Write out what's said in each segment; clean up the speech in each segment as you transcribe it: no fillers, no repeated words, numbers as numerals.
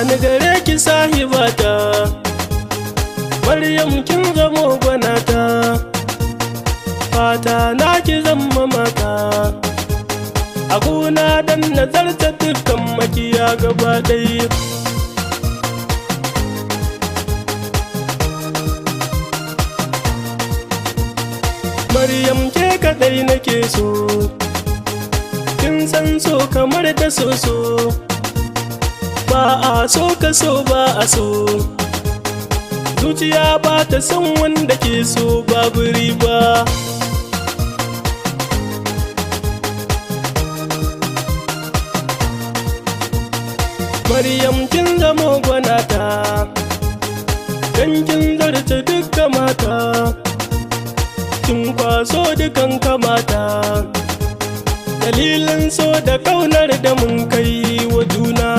gani gare ki sahibata, Maryam kin zamo gwanata, fata na ki zama mata, a gona dan nazarta dukkan makiya gaba ɗaya. Maryam ke kaɗai nake so, kin san so kamar da soso, ba a so ka so ba a so, zuciya ba ta san wanda ke so babu riba. Maryam kin zama gwanata, dan kin zarta dukkan mata, kin kwaso dukan kamata, dalilin so da kaunar da mun kai wa juna.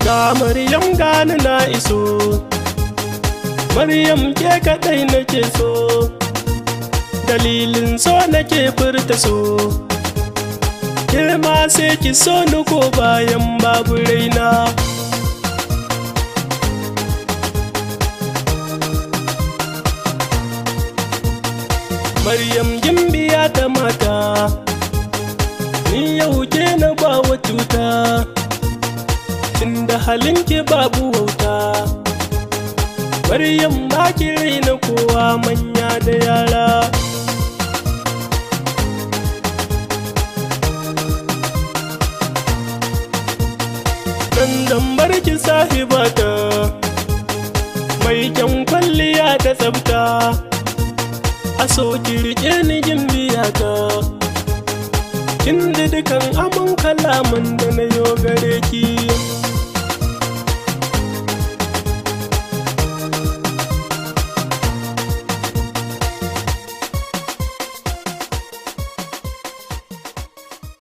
Ga Maryam gani na iso, Maryam ke kaɗai nake so, dalilin so nake furta so, ke ma sai ki so ni ko bayan babu raina. Maryam gimbiya ta mata, ni yau ke na ba wa cuta, tunda halinki babu wauta. Maryam ba ki raina kowa manya da yara. Dan zambar ki sahibata, mai kyan kwalliya da tsafta, a so ki rike ni gimbiyata, kin da dukan aman kalaman da na yo gare ki.